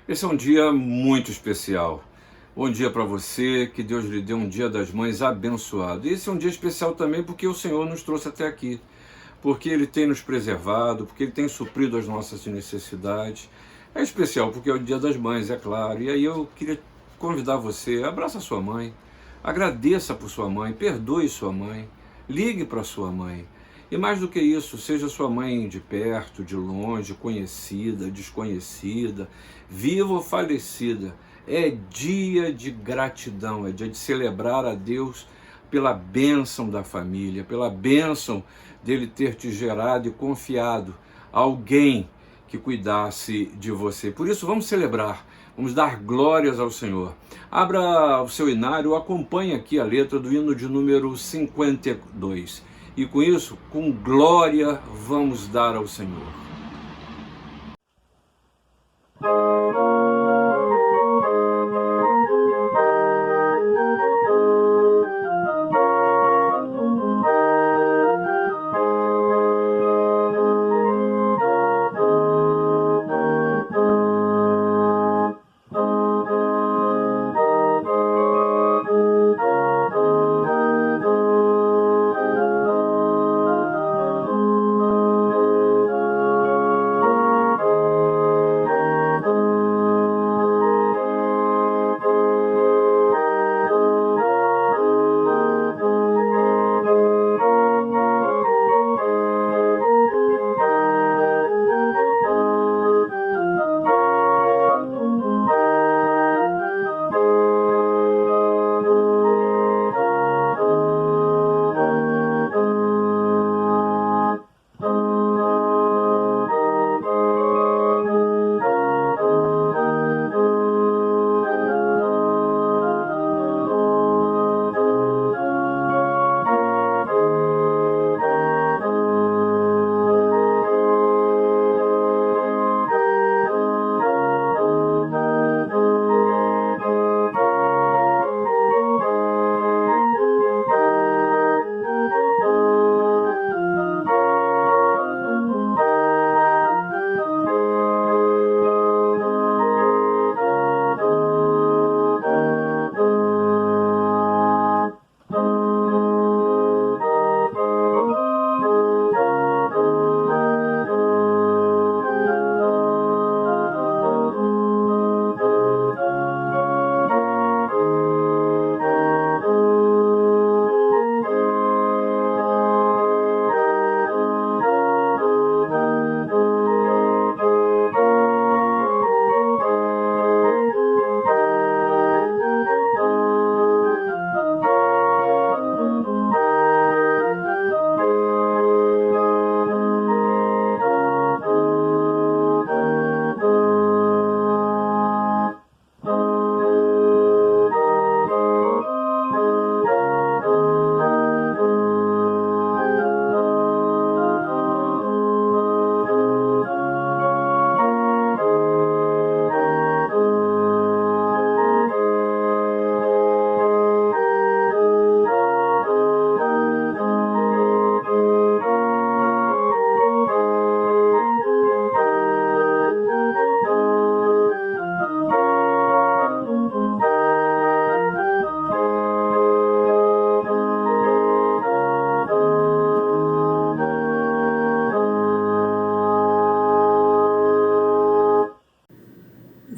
Esse é um dia muito especial. Bom dia para você, que Deus lhe dê um Dia das Mães abençoado. E esse é um dia especial também porque o Senhor nos trouxe até aqui, porque Ele tem nos preservado, porque Ele tem suprido as nossas necessidades. É especial porque é o Dia das Mães, é claro. E aí eu queria convidar você, abraça sua mãe, agradeça por sua mãe, perdoe sua mãe, ligue para sua mãe. E mais do que isso, seja sua mãe de perto, de longe, conhecida, desconhecida, viva ou falecida, é dia de gratidão, é dia de celebrar a Deus pela bênção da família, pela bênção dele ter te gerado e confiado a alguém que cuidasse de você. Por isso vamos celebrar, vamos dar glórias ao Senhor. Abra o seu inário, acompanhe aqui a letra do hino de número 52. E com isso, com glória, vamos dar ao Senhor.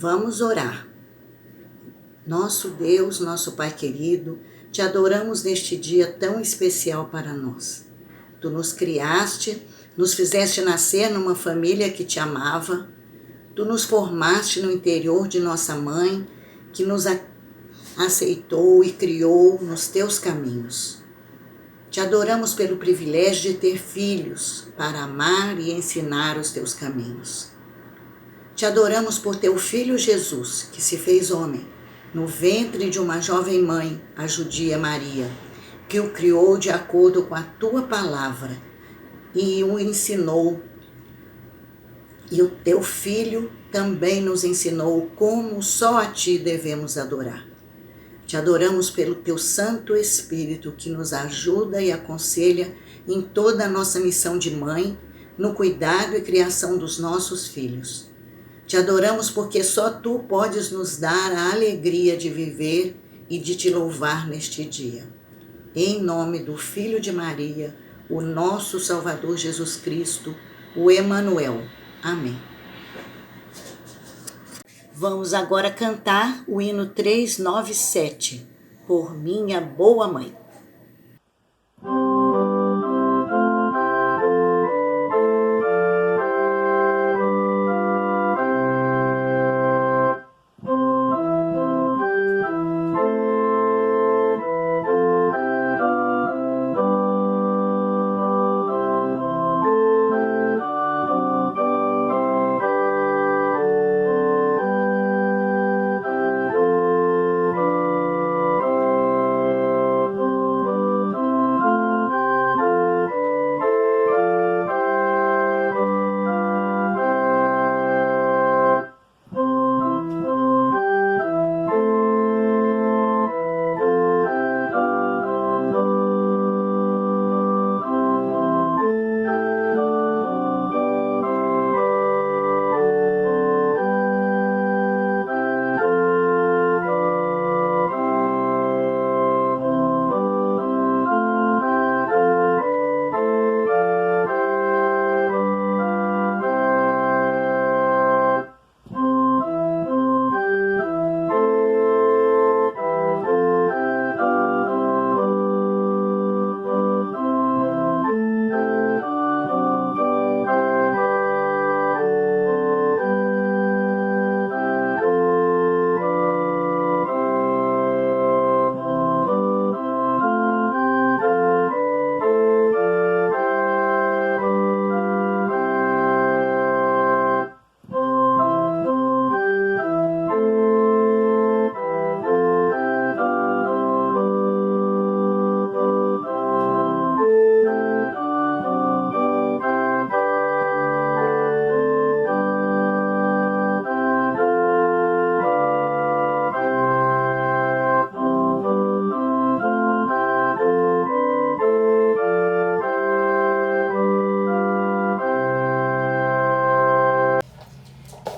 Vamos orar. Nosso Deus, nosso Pai querido, te adoramos neste dia tão especial para nós. Tu nos criaste, nos fizeste nascer numa família que te amava. Tu nos formaste no interior de nossa mãe, que nos aceitou e criou nos teus caminhos. Te adoramos pelo privilégio de ter filhos para amar e ensinar os teus caminhos. Te adoramos por teu Filho Jesus, que se fez homem, no ventre de uma jovem mãe, a judia Maria, que o criou de acordo com a tua palavra e o ensinou. E o teu Filho também nos ensinou como só a ti devemos adorar. Te adoramos pelo teu Santo Espírito, que nos ajuda e aconselha em toda a nossa missão de mãe, no cuidado e criação dos nossos filhos. Te adoramos porque só Tu podes nos dar a alegria de viver e de Te louvar neste dia. Em nome do Filho de Maria, o nosso Salvador Jesus Cristo, o Emanuel. Amém. Vamos agora cantar o hino 397, Por Minha Boa Mãe.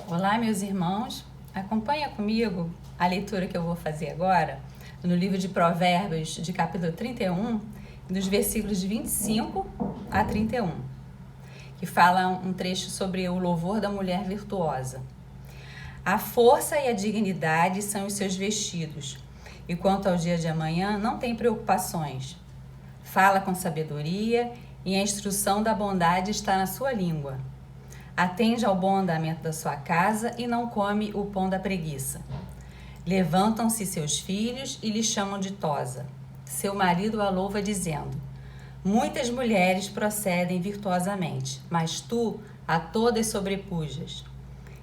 Olá, meus irmãos, acompanha comigo a leitura que eu vou fazer agora no livro de Provérbios, de capítulo 31, dos versículos de 25 a 31, que fala um trecho sobre o louvor da mulher virtuosa. A força e a dignidade são os seus vestidos, e quanto ao dia de amanhã não tem preocupações. Fala com sabedoria, e a instrução da bondade está na sua língua. Atende ao bom andamento da sua casa e não come o pão da preguiça. Levantam-se seus filhos e lhe chamam de tosa. Seu marido a louva dizendo: muitas mulheres procedem virtuosamente, mas tu a todas sobrepujas.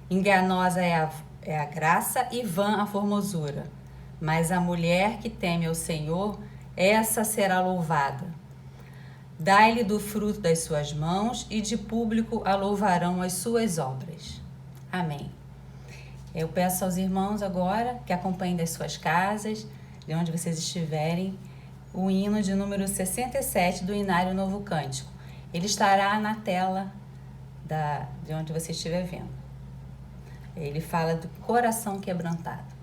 Enganosa é a graça e vã a formosura, mas a mulher que teme ao Senhor, essa será louvada. Dai-lhe do fruto das suas mãos e de público a louvarão as suas obras. Amém. Eu peço aos irmãos agora que acompanhem das suas casas, de onde vocês estiverem, o hino de número 67 do Inário Novo Cântico. Ele estará na tela de onde você estiver vendo. Ele fala do coração quebrantado.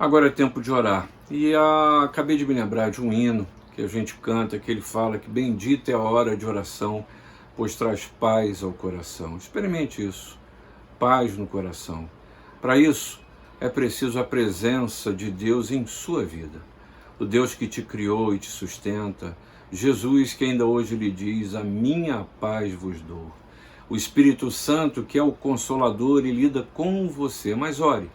Agora é tempo de orar. E acabei de me lembrar de um hino que a gente canta, que ele fala que bendita é a hora de oração, pois traz paz ao coração. Experimente isso, paz no coração. Para isso, é preciso a presença de Deus em sua vida. O Deus que te criou e te sustenta, Jesus que ainda hoje lhe diz, a minha paz vos dou. O Espírito Santo que é o Consolador e lida com você, mas ore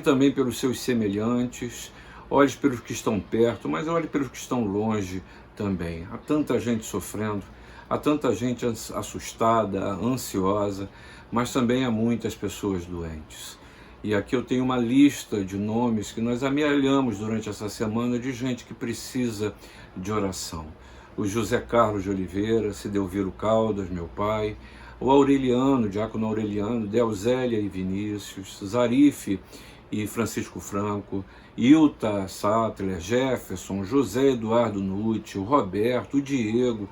também pelos seus semelhantes, ore pelos que estão perto, mas ore pelos que estão longe também. Há tanta gente sofrendo, há tanta gente assustada, ansiosa, mas também há muitas pessoas doentes. E aqui eu tenho uma lista de nomes que nós amealhamos durante essa semana de gente que precisa de oração. O José Carlos de Oliveira, Cidelviro Caldas, meu pai, o Aureliano, Diácono Aureliano, Delzélia e Vinícius, Zarife e Francisco Franco, Ilta Sattler, Jefferson, José Eduardo Nutti, o Roberto, o Diego,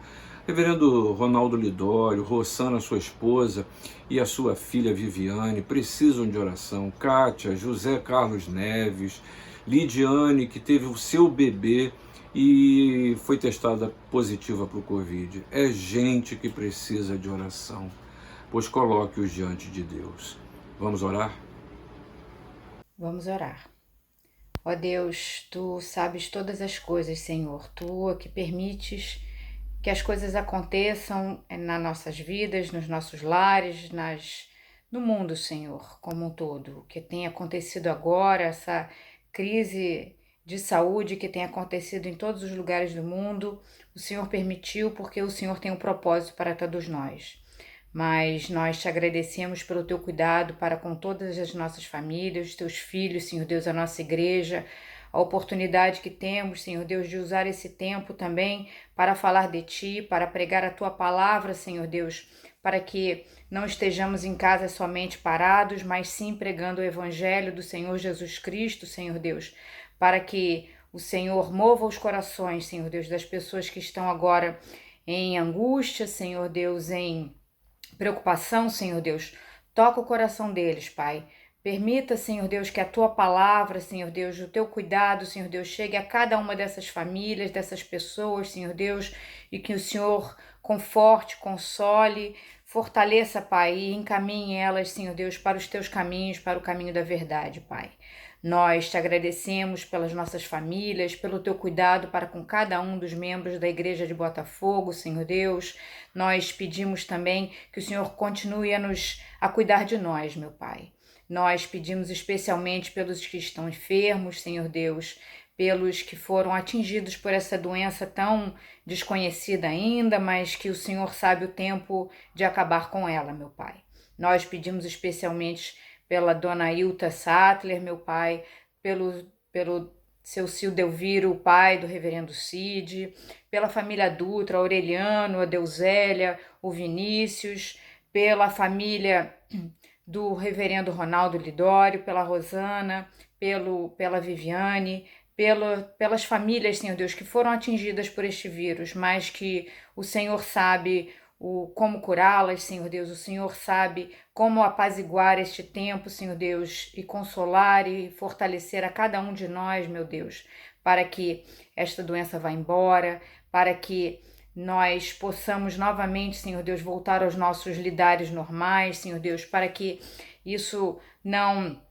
Reverendo Ronaldo Lidório, Rossana, sua esposa, e a sua filha Viviane, precisam de oração. Kátia, José Carlos Neves, Lidiane, que teve o seu bebê e foi testada positiva para o Covid. É gente que precisa de oração, pois coloque-os diante de Deus. Vamos orar? Vamos orar. Ó Deus, Tu sabes todas as coisas, Senhor. Tu que permites que as coisas aconteçam nas nossas vidas, nos nossos lares, no mundo, Senhor, como um todo. O que tem acontecido agora, essa crise de saúde que tem acontecido em todos os lugares do mundo, o Senhor permitiu porque o Senhor tem um propósito para todos nós. Mas nós te agradecemos pelo Teu cuidado para com todas as nossas famílias, os Teus filhos, Senhor Deus, a nossa igreja, a oportunidade que temos, Senhor Deus, de usar esse tempo também para falar de Ti, para pregar a Tua palavra, Senhor Deus, para que não estejamos em casa somente parados, mas sim pregando o Evangelho do Senhor Jesus Cristo, Senhor Deus, para que o Senhor mova os corações, Senhor Deus, das pessoas que estão agora em angústia, Senhor Deus, em preocupação, Senhor Deus. Toca o coração deles, Pai. Permita, Senhor Deus, que a Tua palavra, Senhor Deus, o Teu cuidado, Senhor Deus, chegue a cada uma dessas famílias, dessas pessoas, Senhor Deus, e que o Senhor conforte, console, fortaleça, Pai, e encaminhe elas, Senhor Deus, para os Teus caminhos, para o caminho da verdade, Pai. Nós te agradecemos pelas nossas famílias, pelo Teu cuidado para com cada um dos membros da Igreja de Botafogo, Senhor Deus. Nós pedimos também que o Senhor continue a cuidar de nós, meu Pai. Nós pedimos especialmente pelos que estão enfermos, Senhor Deus, pelos que foram atingidos por essa doença tão desconhecida ainda, mas que o Senhor sabe o tempo de acabar com ela, meu Pai. Nós pedimos especialmente pela dona Ilta Sattler, meu Pai, pelo seu Cidelviro, o pai do reverendo Cid, pela família Dutra, Aureliano, a Delzélia, o Vinícius, pela família do reverendo Ronaldo Lidório, pela Rosana, pela Viviane, pelas famílias, Senhor Deus, que foram atingidas por este vírus, mas que o Senhor sabe como curá-las, Senhor Deus, o Senhor sabe como apaziguar este tempo, Senhor Deus, e consolar e fortalecer a cada um de nós, meu Deus, para que esta doença vá embora, para que nós possamos novamente, Senhor Deus, voltar aos nossos lidares normais, Senhor Deus, para que isso não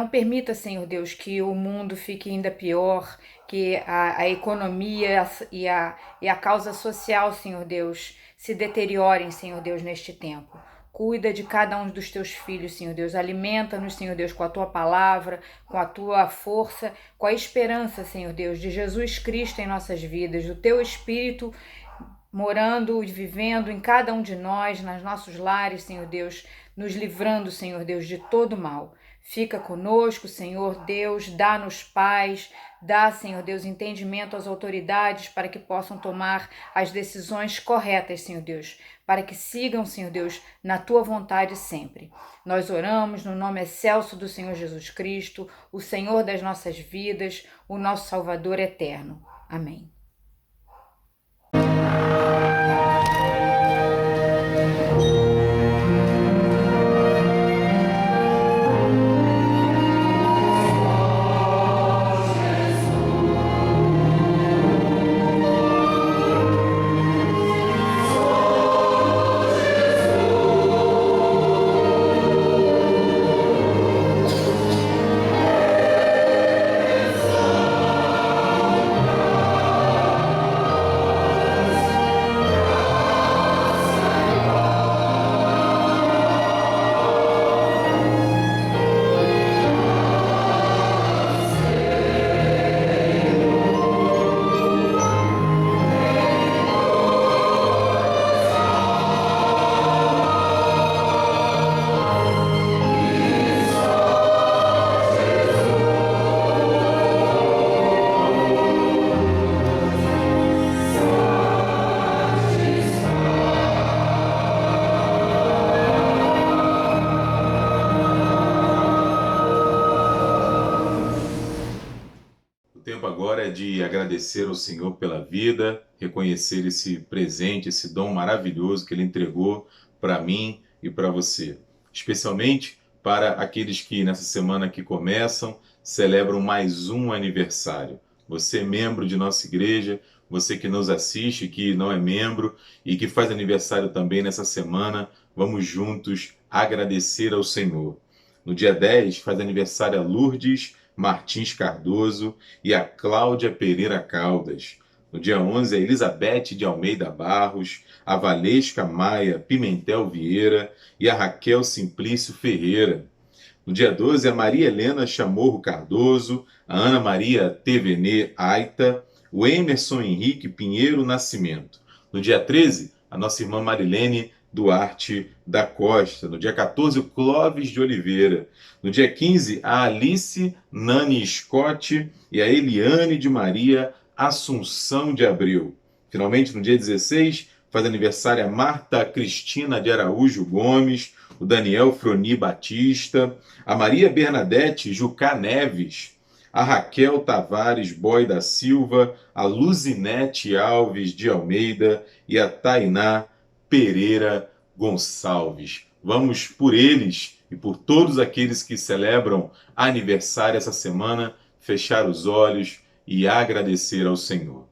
permita, Senhor Deus, que o mundo fique ainda pior, que a economia e a causa social, Senhor Deus, se deteriorem, Senhor Deus, neste tempo. Cuida de cada um dos teus filhos, Senhor Deus. Alimenta-nos, Senhor Deus, com a tua palavra, com a tua força, com a esperança, Senhor Deus, de Jesus Cristo em nossas vidas, do teu Espírito morando e vivendo em cada um de nós, nos nossos lares, Senhor Deus, nos livrando, Senhor Deus, de todo mal. Fica conosco, Senhor Deus, dá-nos paz, dá, Senhor Deus, entendimento às autoridades para que possam tomar as decisões corretas, Senhor Deus, para que sigam, Senhor Deus, na Tua vontade sempre. Nós oramos no nome excelso do Senhor Jesus Cristo, o Senhor das nossas vidas, o nosso Salvador eterno. Amém. tempo agora é de agradecer ao Senhor pela vida, reconhecer esse presente, esse dom maravilhoso que Ele entregou para mim e para você. Especialmente para aqueles que nessa semana que começam celebram mais um aniversário. Você é membro de nossa igreja, você que nos assiste, que não é membro e que faz aniversário também nessa semana, vamos juntos agradecer ao Senhor. No dia 10 faz aniversário a Lourdes Martins Cardoso e a Cláudia Pereira Caldas. No dia 11 a Elizabeth de Almeida Barros, a Valesca Maia Pimentel Vieira e a Raquel Simplício Ferreira. No dia 12 a Maria Helena Chamorro Cardoso, a Ana Maria Tevenê Aita, o Emerson Henrique Pinheiro Nascimento. No dia 13, a nossa irmã Marilene Duarte da Costa. No dia 14, o Clóvis de Oliveira. No dia 15, a Alice Nani Scott e a Eliane de Maria Assunção de Abreu. Finalmente, no dia 16, faz aniversário a Marta Cristina de Araújo Gomes, o Daniel Froni Batista, a Maria Bernadette Jucá Neves, a Raquel Tavares Boy da Silva, a Luzinete Alves de Almeida e a Tainá Pereira Gonçalves. Vamos por eles e por todos aqueles que celebram aniversário essa semana, fechar os olhos e agradecer ao Senhor.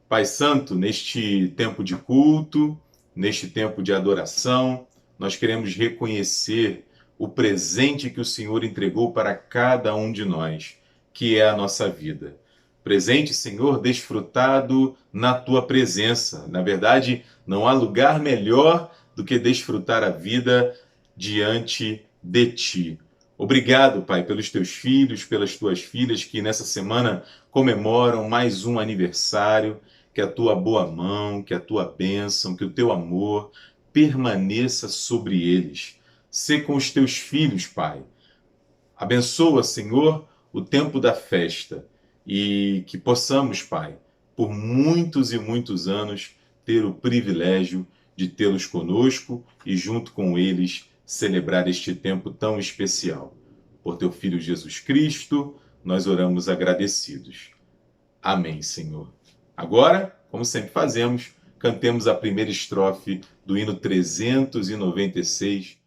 Pai Santo, neste tempo de culto, neste tempo de adoração, nós queremos reconhecer o presente que o Senhor entregou para cada um de nós, que é a nossa vida. Presente, Senhor, desfrutado na Tua presença. Na verdade, não há lugar melhor do que desfrutar a vida diante de Ti. Obrigado, Pai, pelos Teus filhos, pelas Tuas filhas que nessa semana comemoram mais um aniversário. Que a Tua boa mão, que a Tua bênção, que o Teu amor permaneça sobre eles. Sê com os Teus filhos, Pai. Abençoa, Senhor, o tempo da festa e que possamos, Pai, por muitos e muitos anos, ter o privilégio de tê-los conosco e junto com eles celebrar este tempo tão especial. Por Teu Filho Jesus Cristo, nós oramos agradecidos. Amém, Senhor. Agora, como sempre fazemos, cantemos a primeira estrofe do hino 396.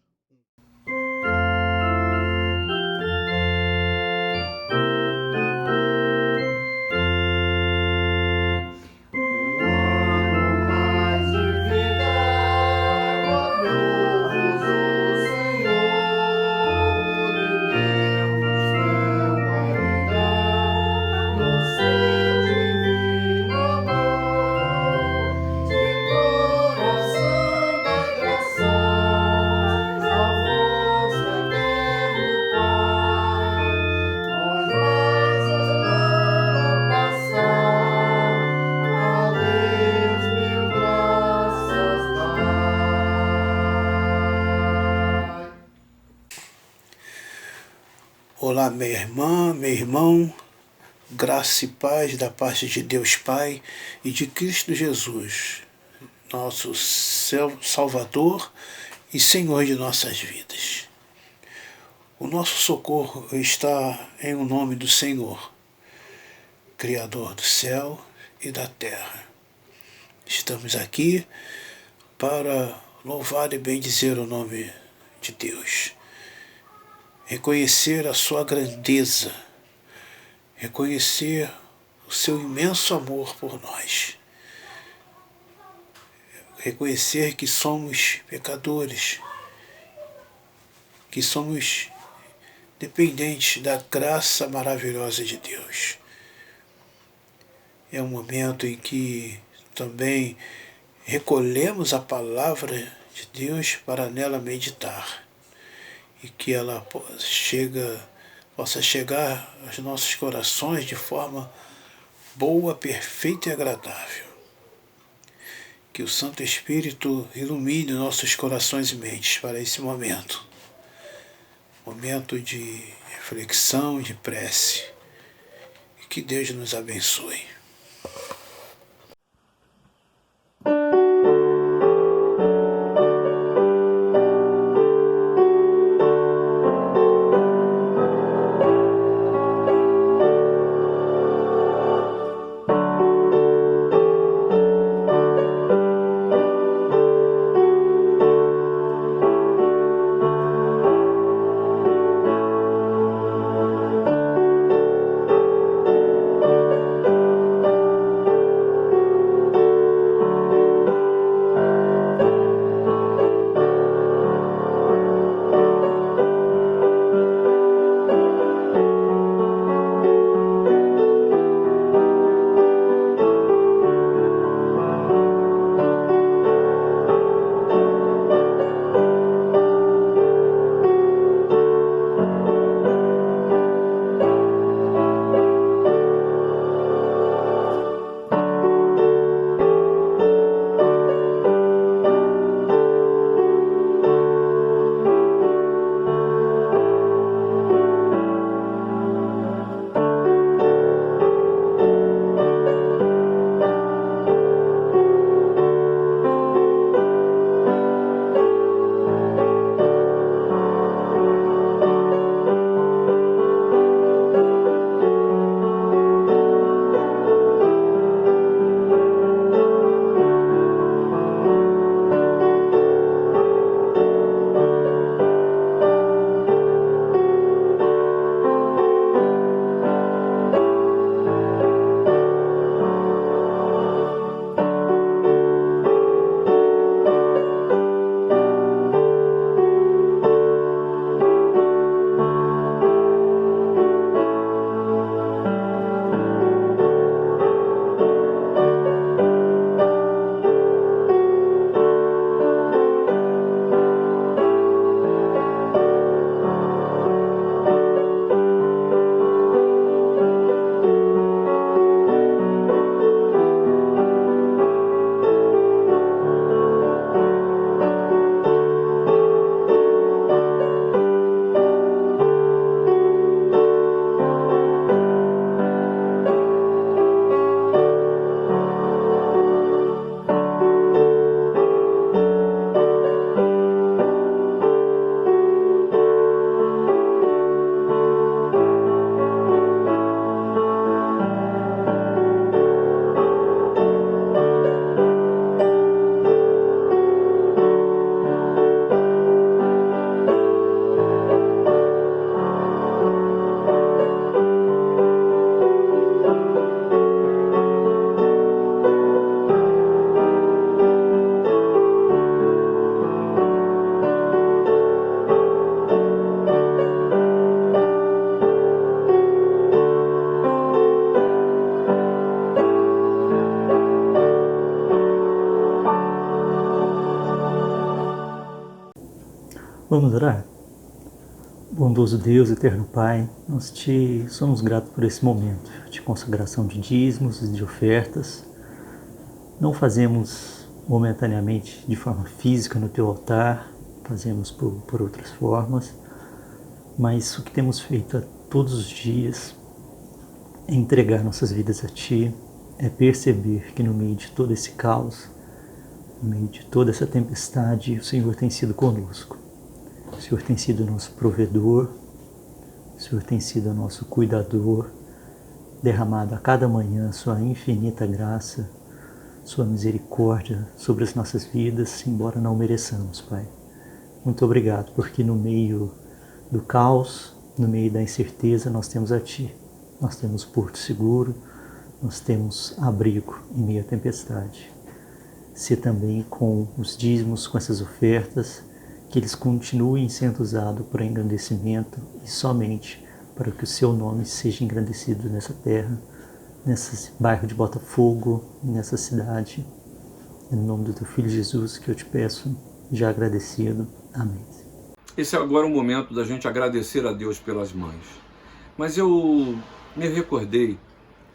Olá, minha irmã, meu irmão, graça e paz da parte de Deus Pai e de Cristo Jesus, nosso Salvador e Senhor de nossas vidas. O nosso socorro está em o nome do Senhor, Criador do céu e da terra. Estamos aqui para louvar e bendizer o nome de Deus. Reconhecer a sua grandeza, reconhecer o seu imenso amor por nós, reconhecer que somos pecadores, que somos dependentes da graça maravilhosa de Deus. É um momento em que também recolhemos a palavra de Deus para nela meditar. E que ela possa chegar aos nossos corações de forma boa, perfeita e agradável. Que o Santo Espírito ilumine nossos corações e mentes para esse momento. Momento de reflexão, de prece. E que Deus nos abençoe. Vamos orar? Bondoso Deus, eterno Pai, nós te somos gratos por esse momento de consagração de dízimos e de ofertas. Não fazemos momentaneamente de forma física no teu altar, fazemos por outras formas, mas o que temos feito todos os dias é entregar nossas vidas a Ti, é perceber que no meio de todo esse caos, no meio de toda essa tempestade, o Senhor tem sido conosco. O Senhor tem sido nosso provedor, o Senhor tem sido nosso cuidador, derramado a cada manhã Sua infinita graça, Sua misericórdia sobre as nossas vidas, embora não mereçamos, Pai. Muito obrigado, porque no meio do caos, no meio da incerteza, nós temos a Ti. Nós temos porto seguro, nós temos abrigo em meio à tempestade. Se também com os dízimos, com essas ofertas, que eles continuem sendo usados para engrandecimento e somente para que o Seu nome seja engrandecido nessa terra, nesse bairro de Botafogo, nessa cidade. Em nome do Teu Filho Jesus que eu te peço, já agradecido. Amém. Esse é agora o momento da gente agradecer a Deus pelas mães. Mas eu me recordei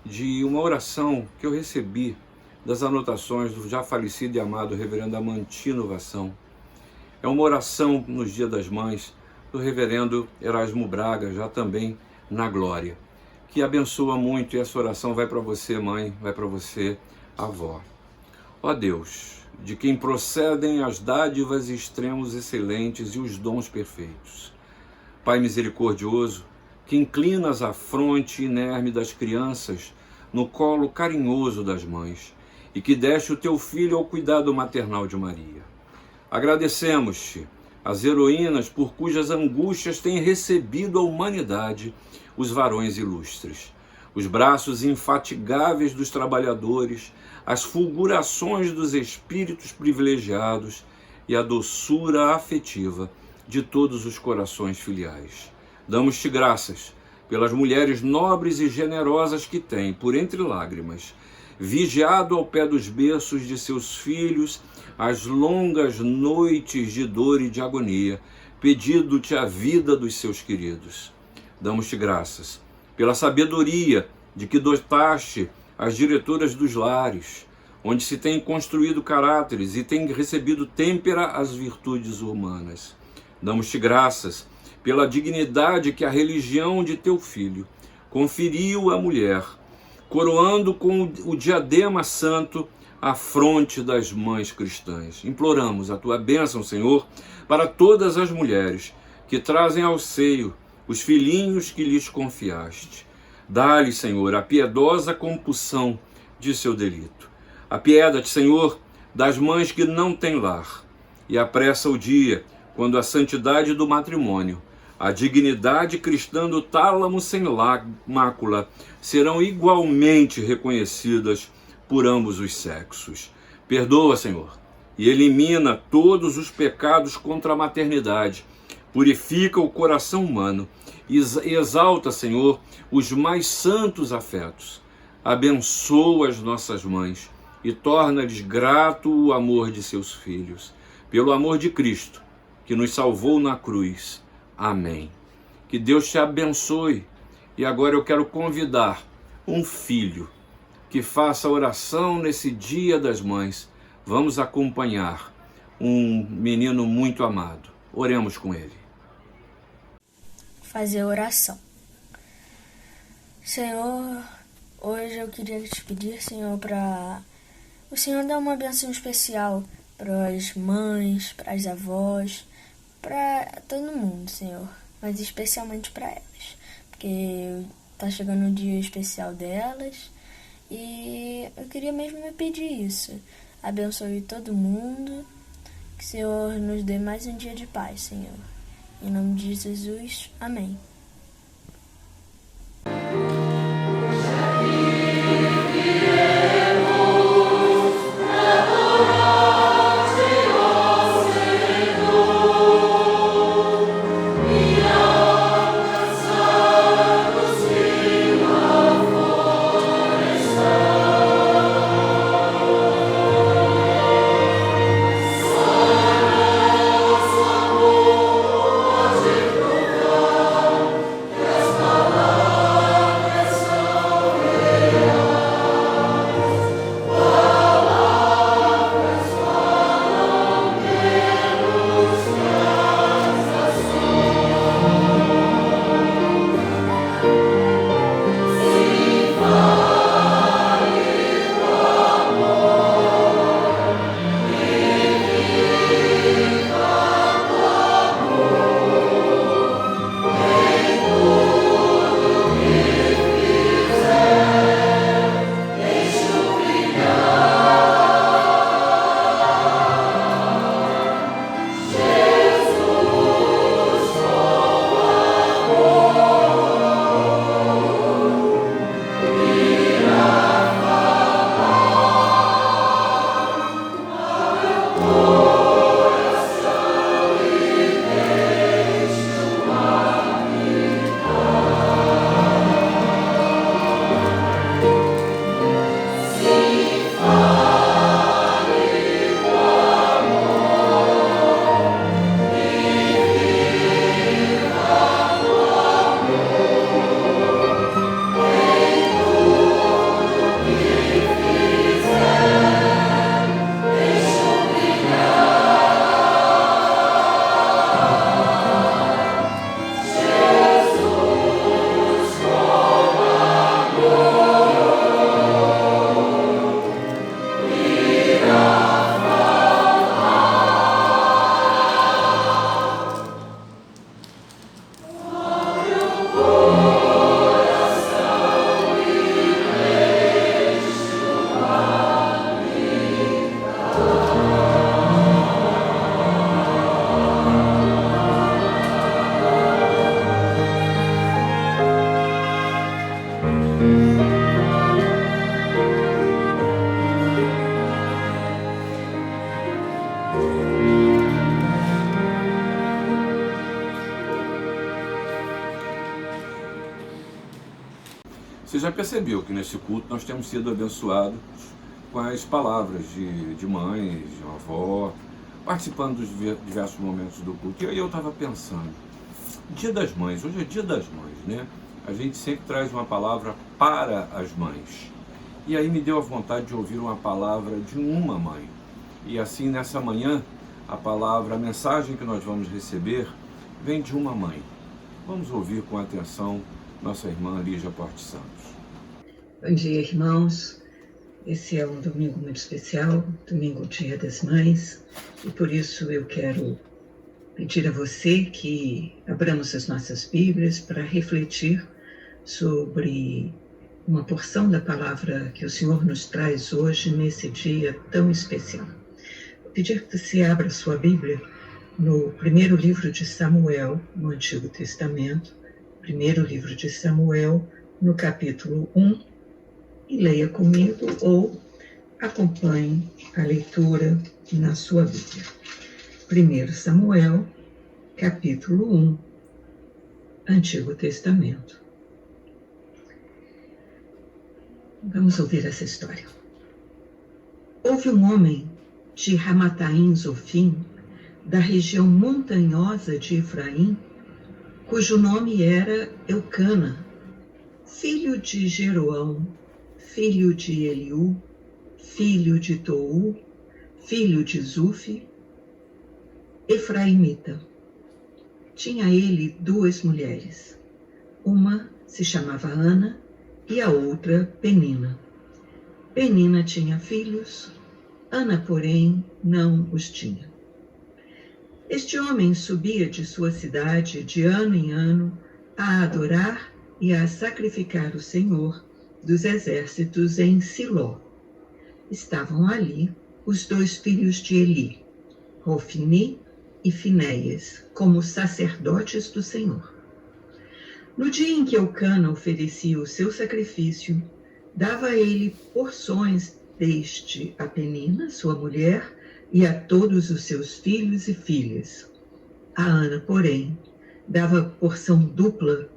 de uma oração que eu recebi das anotações do já falecido e amado reverendo Amantino Vação. É uma oração nos Dias das Mães do reverendo Erasmo Braga, já também na glória, que abençoa muito, e essa oração vai para você, mãe, vai para você, avó. Ó Deus, de quem procedem as dádivas e extremos excelentes e os dons perfeitos. Pai misericordioso, que inclinas a fronte inerme das crianças no colo carinhoso das mães, e que deste o teu filho ao cuidado maternal de Maria. Agradecemos-te as heroínas por cujas angústias tem recebido a humanidade os varões ilustres, os braços infatigáveis dos trabalhadores, as fulgurações dos espíritos privilegiados e a doçura afetiva de todos os corações filiais. Damos-te graças pelas mulheres nobres e generosas que têm, por entre lágrimas, vigiado ao pé dos berços de seus filhos as longas noites de dor e de agonia, pedindo-te a vida dos seus queridos. Damos-te graças pela sabedoria de que dotaste as diretoras dos lares, onde se tem construído caráteres e tem recebido têmpera às virtudes humanas. Damos-te graças pela dignidade que a religião de teu filho conferiu à mulher, coroando com o diadema santo a fronte das mães cristãs. Imploramos a tua bênção, Senhor, para todas as mulheres que trazem ao seio os filhinhos que lhes confiaste. Dá-lhes, Senhor, a piedosa compulsão de seu delito. Apieda-te, Senhor, das mães que não têm lar, e apressa o dia quando a santidade do matrimônio, a dignidade cristã do tálamo sem mácula serão igualmente reconhecidas por ambos os sexos. Perdoa, Senhor, e elimina todos os pecados contra a maternidade. Purifica o coração humano e exalta, Senhor, os mais santos afetos. Abençoa as nossas mães e torna-lhes grato o amor de seus filhos. Pelo amor de Cristo, que nos salvou na cruz. Amém. Que Deus te abençoe. E agora eu quero convidar um filho que faça oração nesse Dia das Mães. Vamos acompanhar um menino muito amado. Oremos com ele. Fazer oração. Senhor, hoje eu queria te pedir, Senhor, para o Senhor dar uma bênção especial para as mães, para as avós, para todo mundo, Senhor, mas especialmente para elas, porque tá chegando o dia especial delas e eu queria mesmo me pedir isso. Abençoe todo mundo, que o Senhor nos dê mais um dia de paz, Senhor. Em nome de Jesus, amém. Você já percebeu que nesse culto nós temos sido abençoados com as palavras de mães, de avó, participando dos diversos momentos do culto. E aí eu estava pensando, Dia das Mães, hoje é Dia das Mães, né? A gente sempre traz uma palavra para as mães. E aí me deu a vontade de ouvir uma palavra de uma mãe. E assim, nessa manhã, a mensagem que nós vamos receber vem de uma mãe. Vamos ouvir com atenção nossa irmã Lígia Porte Santos. Bom dia, irmãos. Esse é um domingo muito especial, domingo Dia das Mães, e por isso eu quero pedir a você que abramos as nossas Bíblias para refletir sobre uma porção da palavra que o Senhor nos traz hoje, nesse dia tão especial. Vou pedir que você abra sua Bíblia no primeiro livro de Samuel, no Antigo Testamento, primeiro livro de Samuel, no capítulo 1, e leia comigo ou acompanhe a leitura na sua Bíblia. 1 Samuel, capítulo 1, Antigo Testamento. Vamos ouvir essa história. Houve um homem de Ramataim Zofim, da região montanhosa de Efraim, cujo nome era Eucana, filho de Jeroão, filho de Eliú, filho de Tou, filho de Zufi, efraimita. Tinha ele 2 mulheres. Uma se chamava Ana e a outra Penina. Penina tinha filhos, Ana, porém, não os tinha. Este homem subia de sua cidade de ano em ano a adorar e a sacrificar o Senhor dos exércitos em Siló. Estavam ali os 2 filhos de Eli, Hofni e Finéias, como sacerdotes do Senhor. No dia em que Eucana oferecia o seu sacrifício, dava a ele porções deste a Penina, sua mulher, e a todos os seus filhos e filhas. A Ana, porém, dava porção dupla,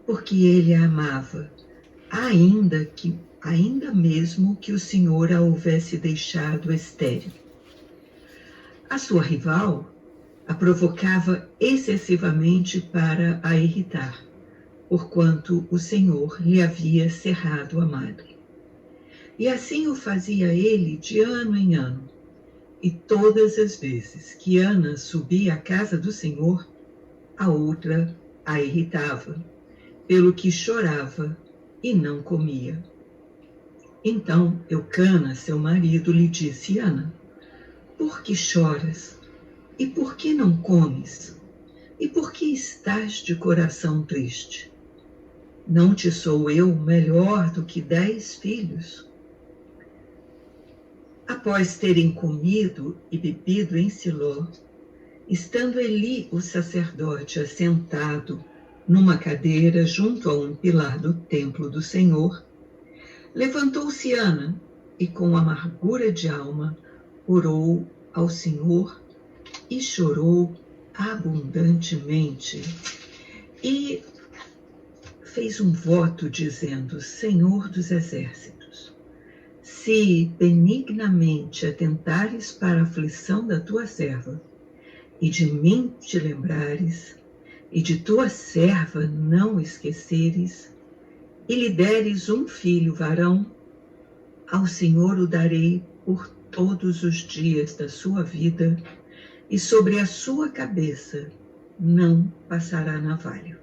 porque ele a amava, ainda mesmo que o Senhor a houvesse deixado estéril. A sua rival a provocava excessivamente para a irritar, porquanto o Senhor lhe havia cerrado a madre. E assim o fazia ele de ano em ano. E todas as vezes que Ana subia à casa do Senhor, a outra a irritava, pelo que chorava e não comia. Então Eucana, seu marido, lhe disse: Ana, por que choras? E por que não comes? E por que estás de coração triste? Não te sou eu melhor do que 10 filhos? Após terem comido e bebido em Siló, estando Eli, o sacerdote, assentado numa cadeira junto a um pilar do templo do Senhor, levantou-se Ana e, com amargura de alma, orou ao Senhor e chorou abundantemente. E fez um voto dizendo: Senhor dos exércitos, se benignamente atentares para a aflição da tua serva, e de mim te lembrares, e de tua serva não esqueceres, e lhe deres um filho varão, ao Senhor o darei por todos os dias da sua vida, e sobre a sua cabeça não passará navalha.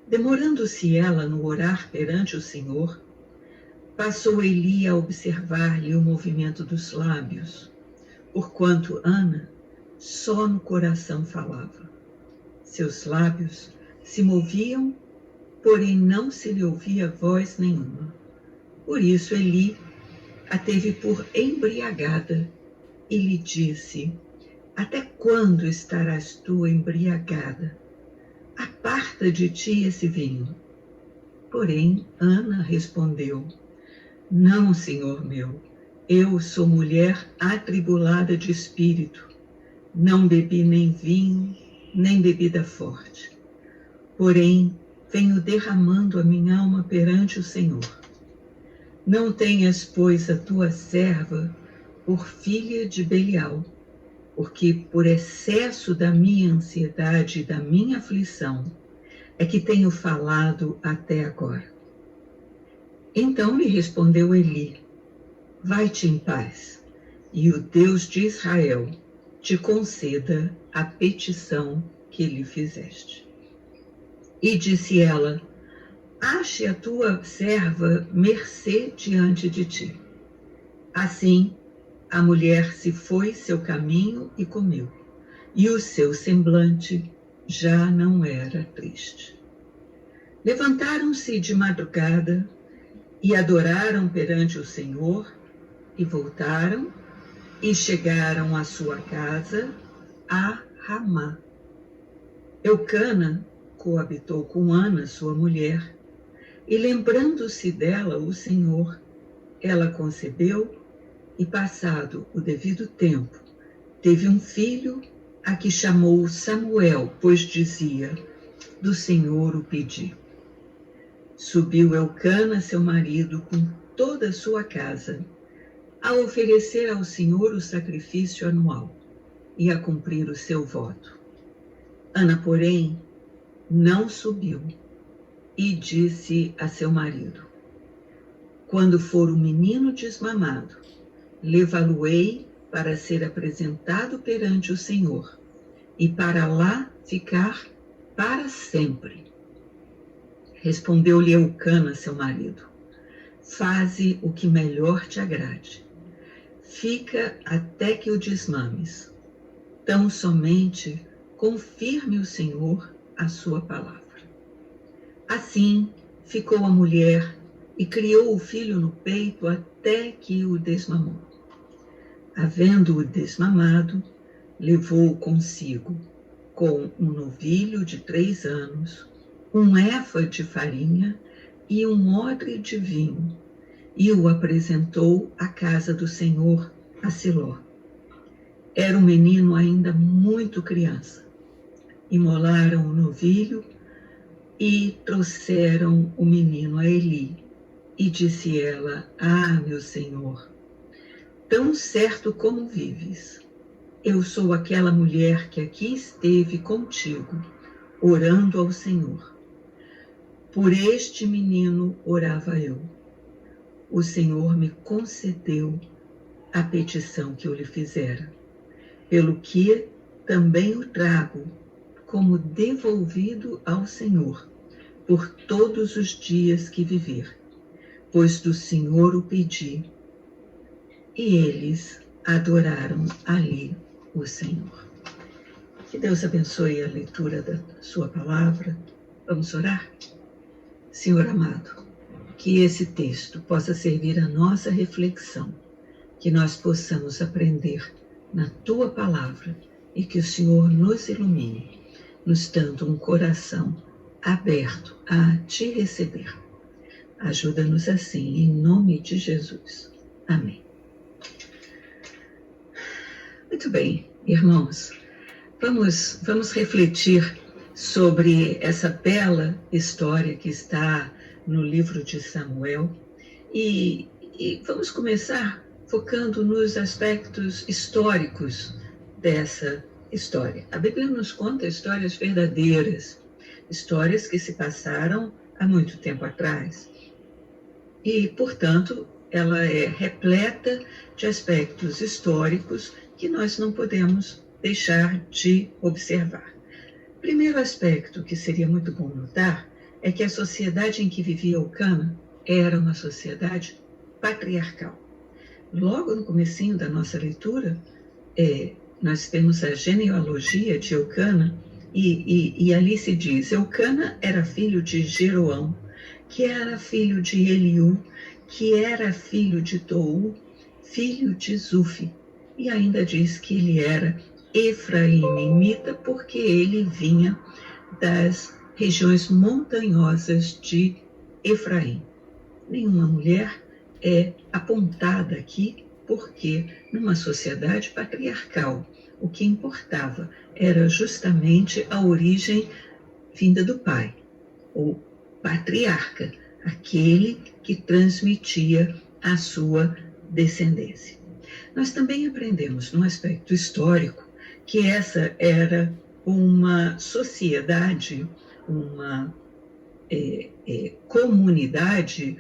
Demorando-se ela no orar perante o Senhor, passou Eli a observar-lhe o movimento dos lábios, porquanto Ana só no coração falava. Seus lábios se moviam, porém não se lhe ouvia voz nenhuma. Por isso Eli a teve por embriagada e lhe disse: Até quando estarás tu embriagada? Aparta de ti esse vinho. Porém Ana respondeu: Não, Senhor meu, eu sou mulher atribulada de espírito. Não bebi nem vinho, nem bebida forte. Porém, venho derramando a minha alma perante o Senhor. Não tenhas, pois, a tua serva por filha de Belial, porque por excesso da minha ansiedade e da minha aflição é que tenho falado até agora. Então lhe respondeu Eli: vai-te em paz, e o Deus de Israel te conceda a petição que lhe fizeste. E disse ela: ache a tua serva mercê diante de ti. Assim, a mulher se foi seu caminho e comeu, e o seu semblante já não era triste. Levantaram-se de madrugada e adoraram perante o Senhor, e voltaram e chegaram à sua casa, a Ramá. Eucana coabitou com Ana, sua mulher, e lembrando-se dela o Senhor, ela concebeu e, passado o devido tempo, teve um filho, a que chamou Samuel, pois dizia: do Senhor o pedi. Subiu Eucana, seu marido, com toda a sua casa, a oferecer ao Senhor o sacrifício anual e a cumprir o seu voto. Ana, porém, não subiu e disse a seu marido: quando for o menino desmamado, levá-lo-ei para ser apresentado perante o Senhor e para lá ficar para sempre. Respondeu-lhe Eucana, seu marido: faze o que melhor te agrade. Fica até que o desmames. Tão somente confirme o Senhor a sua palavra. Assim ficou a mulher e criou o filho no peito até que o desmamou. Havendo-o desmamado, levou-o consigo, com um novilho de 3 anos, um éfa de farinha e um odre de vinho, e o apresentou à casa do Senhor, a Siló. Era um menino ainda muito criança. Imolaram o novilho e trouxeram o menino a Eli. E disse ela: ah, meu Senhor, tão certo como vives, eu sou aquela mulher que aqui esteve contigo, orando ao Senhor. Por este menino orava eu. O Senhor me concedeu a petição que eu lhe fizera, pelo que também o trago como devolvido ao Senhor por todos os dias que viver, pois do Senhor o pedi. E eles adoraram ali o Senhor. Que Deus abençoe a leitura da sua palavra. Vamos orar? Senhor amado, que esse texto possa servir a nossa reflexão, que nós possamos aprender na tua palavra e que o Senhor nos ilumine, nos dando um coração aberto a te receber. Ajuda-nos assim, em nome de Jesus. Amém. Muito bem, irmãos, vamos refletir sobre essa bela história que está no livro de Samuel e vamos começar focando nos aspectos históricos dessa história. A Bíblia nos conta histórias verdadeiras, histórias que se passaram há muito tempo atrás. E, portanto, ela é repleta de aspectos históricos que nós não podemos deixar de observar. O primeiro aspecto que seria muito bom notar é que a sociedade em que vivia Eucana era uma sociedade patriarcal. Logo no comecinho da nossa leitura, nós temos a genealogia de Eucana e ali se diz: Eucana era filho de Jeroão, que era filho de Eliú, que era filho de Tou, filho de Zufi. E ainda diz que ele era efraimita porque ele vinha das regiões montanhosas de Efraim. Nenhuma mulher é apontada aqui porque numa sociedade patriarcal o que importava era justamente a origem vinda do pai. o patriarca, aquele que transmitia a sua descendência. Nós também aprendemos, num aspecto histórico, que essa era uma sociedade, uma comunidade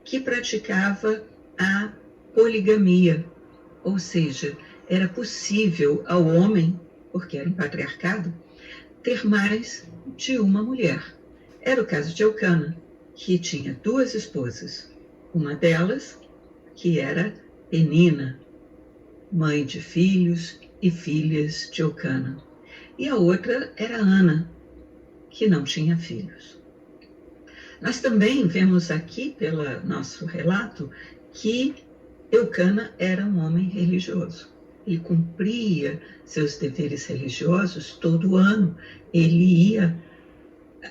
que praticava a poligamia, ou seja, era possível ao homem, porque era um patriarcado, ter mais de uma mulher. Era o caso de Eucana, que tinha 2 esposas. Uma delas, que era Penina, mãe de filhos e filhas de Eucana. E a outra era Ana, que não tinha filhos. Nós também vemos aqui, pelo nosso relato, que Eucana era um homem religioso. Ele cumpria seus deveres religiosos todo ano. Ele ia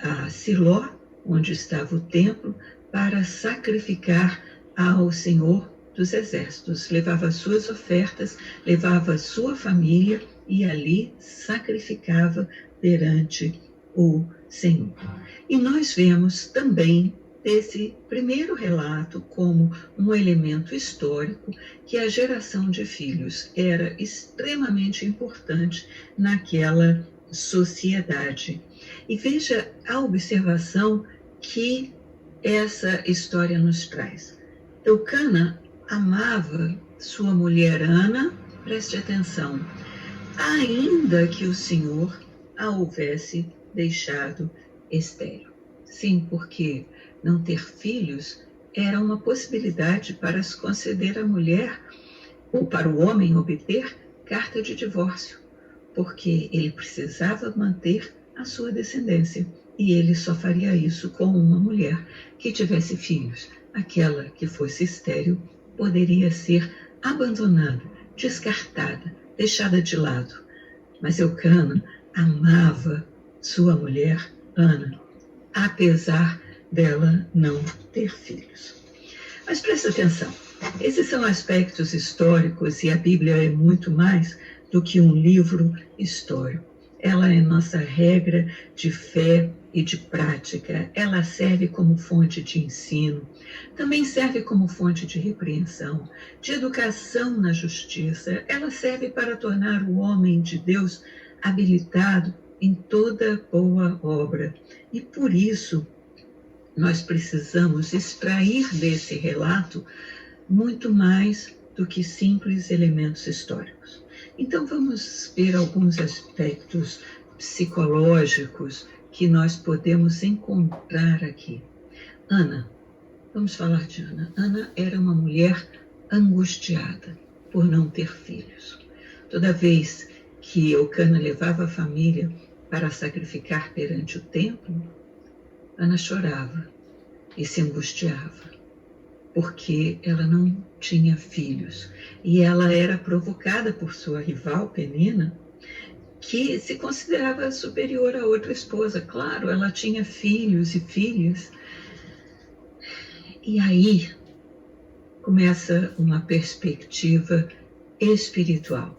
a Siló, onde estava o templo, para sacrificar ao Senhor dos Exércitos. Levava suas ofertas, levava sua família e ali sacrificava perante o Senhor. E nós vemos também desse primeiro relato como um elemento histórico que a geração de filhos era extremamente importante naquela sociedade. E veja a observação que essa história nos traz. Eucana amava sua mulher Ana, preste atenção, ainda que o Senhor a houvesse deixado estéril. Sim, porque não ter filhos era uma possibilidade para se conceder à mulher, ou para o homem obter carta de divórcio, porque ele precisava manter a sua descendência, e ele só faria isso com uma mulher que tivesse filhos. Aquela que fosse estéril poderia ser abandonada, descartada, deixada de lado. Mas Eucana amava sua mulher Ana, apesar dela não ter filhos. Mas presta atenção, esses são aspectos históricos e a Bíblia é muito mais do que um livro histórico. Ela é nossa regra de fé e de prática. Ela serve como fonte de ensino, também serve como fonte de repreensão, de educação na justiça. Ela serve para tornar o homem de Deus habilitado em toda boa obra. E por isso, nós precisamos extrair desse relato muito mais do que simples elementos históricos. Então, vamos ver alguns aspectos psicológicos que nós podemos encontrar aqui. Ana, vamos falar de Ana. Ana era uma mulher angustiada por não ter filhos. Toda vez que Eucana levava a família para sacrificar perante o templo, Ana chorava e se angustiava, porque ela não tinha filhos. E ela era provocada por sua rival, Penina, que se considerava superior a outra esposa. Claro, ela tinha filhos e filhas. E aí começa uma perspectiva espiritual.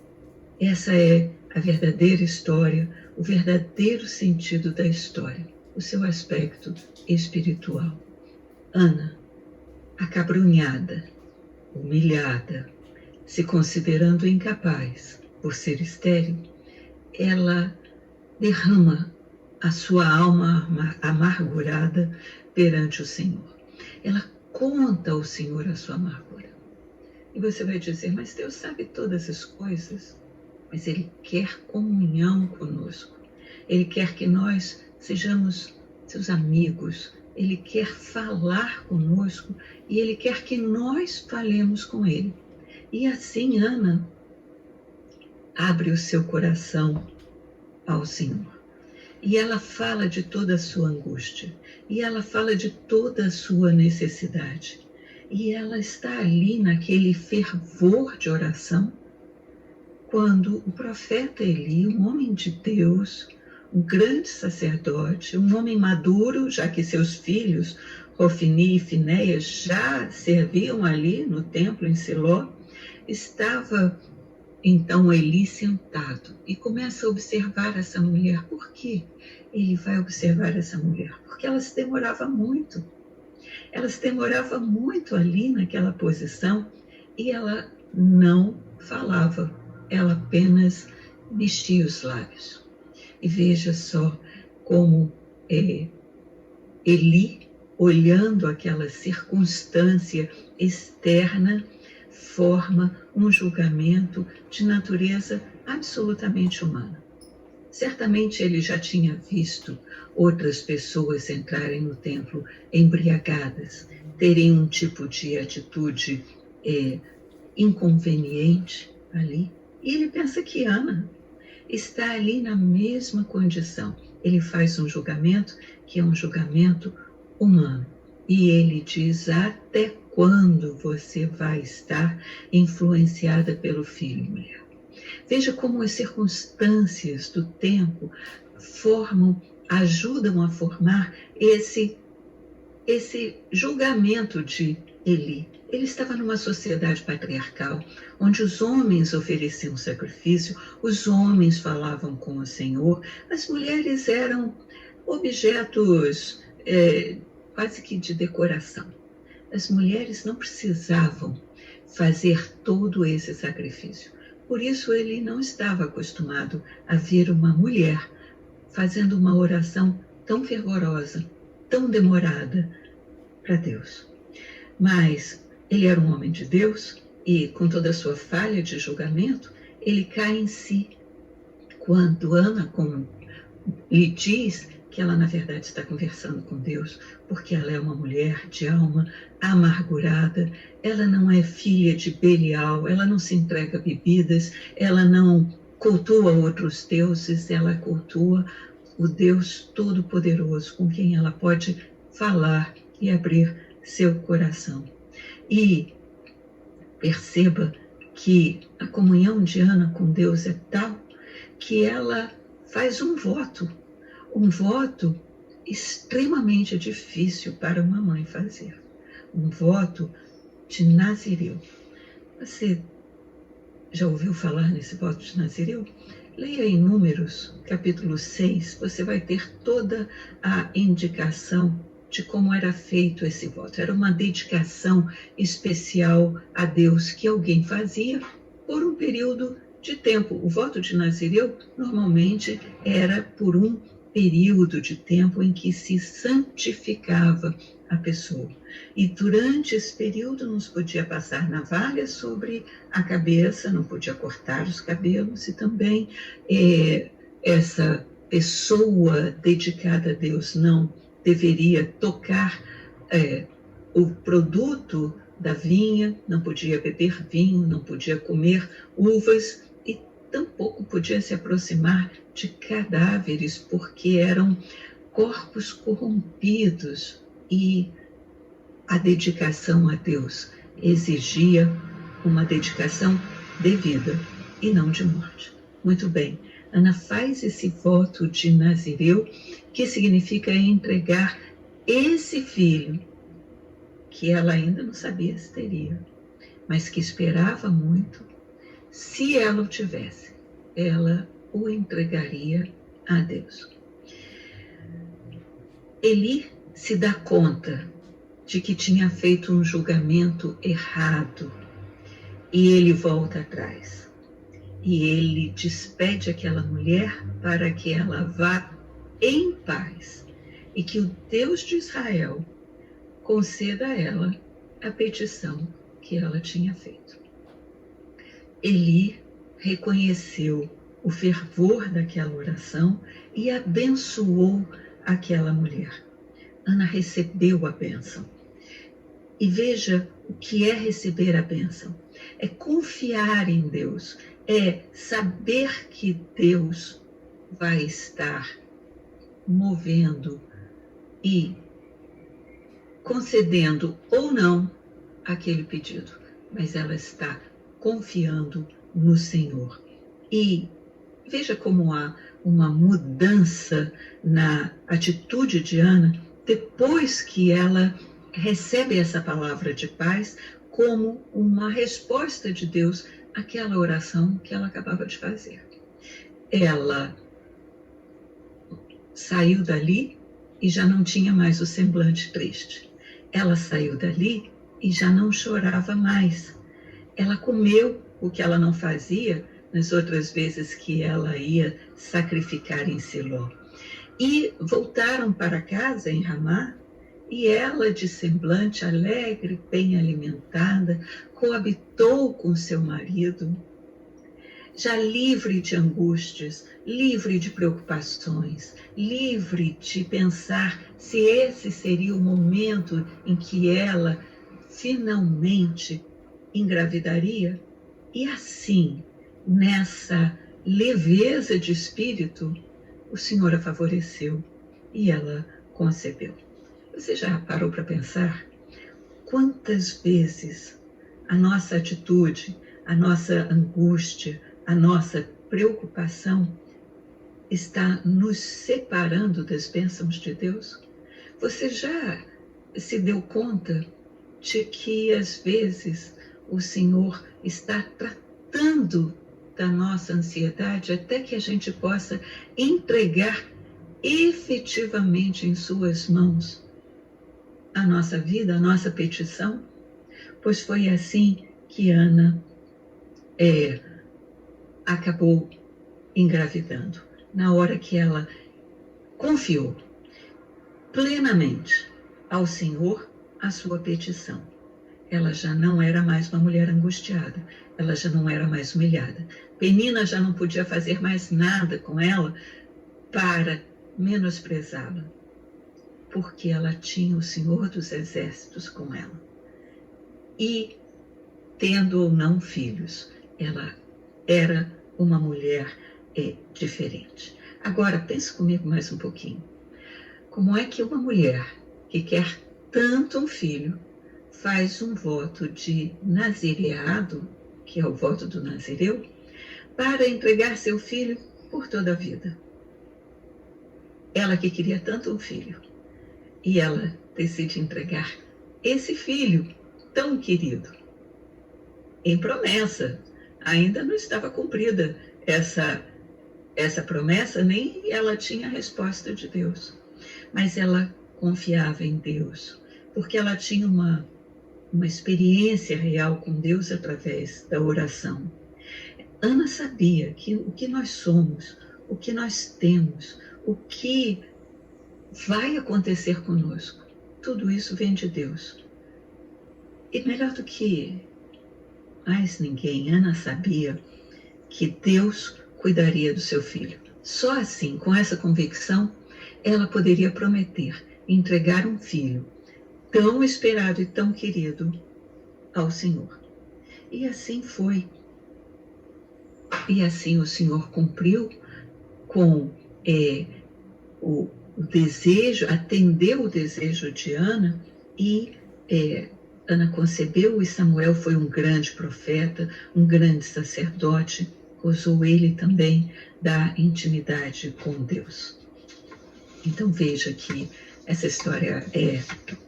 Essa é a verdadeira história, o verdadeiro sentido da história, o seu aspecto espiritual. Ana, acabrunhada, humilhada, se considerando incapaz por ser estéril, ela derrama a sua alma amargurada perante o Senhor. Ela conta ao Senhor a sua amargura. E você vai dizer, mas Deus sabe todas as coisas, mas Ele quer comunhão conosco. Ele quer que nós sejamos seus amigos. Ele quer falar conosco e Ele quer que nós falemos com Ele. E assim Ana abre o seu coração ao Senhor. E ela fala de toda a sua angústia. E ela fala de toda a sua necessidade. E ela está ali naquele fervor de oração, quando o profeta Eli, um homem de Deus, um grande sacerdote, um homem maduro, já que seus filhos, Ofni e Finéias, já serviam ali no templo em Siló, estava então Eli sentado e começa a observar essa mulher. Por quê? Ele vai observar essa mulher porque ela se demorava muito. Ela se demorava muito ali naquela posição e ela não falava. Ela apenas mexia os lábios. E veja só como Eli, olhando aquela circunstância externa, forma um julgamento de natureza absolutamente humana. Certamente ele já tinha visto outras pessoas entrarem no templo embriagadas, terem um tipo de atitude inconveniente ali. E ele pensa que Ana está ali na mesma condição. Ele faz um julgamento que é um julgamento humano. E ele diz: até quando você vai estar influenciada pelo filho, mulher? Veja como as circunstâncias do tempo ajudam a formar esse julgamento de Eli. Ele estava numa sociedade patriarcal, onde os homens ofereciam sacrifício, os homens falavam com o Senhor, as mulheres eram objetos quase que de decoração. As mulheres não precisavam fazer todo esse sacrifício. Por isso ele não estava acostumado a ver uma mulher fazendo uma oração tão fervorosa, tão demorada para Deus. Mas ele era um homem de Deus e, com toda a sua falha de julgamento, ele cai em si. Quando Ana lhe diz que ela, na verdade, está conversando com Deus, porque ela é uma mulher de alma amargurada, ela não é filha de Belial, ela não se entrega a bebidas, ela não cultua outros deuses, ela cultua o Deus Todo-Poderoso, com quem ela pode falar e abrir seu coração. E perceba que a comunhão de Ana com Deus é tal que ela faz um voto extremamente difícil para uma mãe fazer. Um voto de Nazireu. Você já ouviu falar nesse voto de Nazireu? Leia em Números, capítulo 6, você vai ter toda a indicação de como era feito esse voto. Era uma dedicação especial a Deus que alguém fazia por um período de tempo. O voto de Nazireu normalmente era por um período de tempo em que se santificava a pessoa. E durante esse período não se podia passar navalha sobre a cabeça, não podia cortar os cabelos, e também essa pessoa dedicada a Deus não deveria tocar o produto da vinha, não podia beber vinho, não podia comer uvas e tampouco podia se aproximar de cadáveres, porque eram corpos corrompidos e a dedicação a Deus exigia uma dedicação de vida e não de morte. Muito bem, Ana faz esse voto de Nazireu, que significa entregar esse filho, que ela ainda não sabia se teria, mas que esperava muito. Se ela o tivesse, ela o entregaria a Deus. Eli se dá conta de que tinha feito um julgamento errado e ele volta atrás. E ele despede aquela mulher para que ela vá em paz e que o Deus de Israel conceda a ela a petição que ela tinha feito. Eli reconheceu o fervor daquela oração e abençoou aquela mulher. Ana recebeu a bênção. E veja o que é receber a bênção. É confiar em Deus, é saber que Deus vai estar movendo e concedendo ou não aquele pedido, mas ela está confiando no Senhor. E veja como há uma mudança na atitude de Ana depois que ela recebe essa palavra de paz como uma resposta de Deus aquela oração que ela acabava de fazer. Ela saiu dali e já não tinha mais o semblante triste. Ela saiu dali e já não chorava mais. Ela comeu o que ela não fazia nas outras vezes que ela ia sacrificar em Siló. E voltaram para casa em Ramá, e ela, de semblante alegre, bem alimentada, coabitou com seu marido, já livre de angústias, livre de preocupações, livre de pensar se esse seria o momento em que ela finalmente engravidaria. E assim, nessa leveza de espírito, o Senhor a favoreceu e ela concebeu. Você já parou para pensar quantas vezes a nossa atitude, a nossa angústia, a nossa preocupação está nos separando das bênçãos de Deus? Você já se deu conta de que às vezes o Senhor está tratando da nossa ansiedade até que a gente possa entregar efetivamente em suas mãos a nossa vida, a nossa petição? Pois foi assim que Ana acabou engravidando, na hora que ela confiou plenamente ao Senhor a sua petição. Ela já não era mais uma mulher angustiada, ela já não era mais humilhada. Penina já não podia fazer mais nada com ela para menosprezá-la, porque ela tinha o Senhor dos Exércitos com ela. E, tendo ou não filhos, ela era uma mulher diferente. Agora, pense comigo mais um pouquinho. Como é que uma mulher que quer tanto um filho faz um voto de nazireado, que é o voto do nazireu, para entregar seu filho por toda a vida? Ela que queria tanto um filho, e ela decide entregar esse filho tão querido em promessa. Ainda não estava cumprida essa promessa, nem ela tinha a resposta de Deus. Mas ela confiava em Deus, porque ela tinha uma experiência real com Deus através da oração. Ana sabia que o que nós somos, o que nós temos, o que vai acontecer conosco, tudo isso vem de Deus. E melhor do que mais ninguém, Ana sabia que Deus cuidaria do seu filho. Só assim, com essa convicção, ela poderia prometer entregar um filho tão esperado e tão querido ao Senhor. E assim foi. E assim o Senhor cumpriu com o desejo, atendeu o desejo de Ana, e Ana concebeu, e Samuel foi um grande profeta, um grande sacerdote, gozou ele também da intimidade com Deus. Então veja que essa história é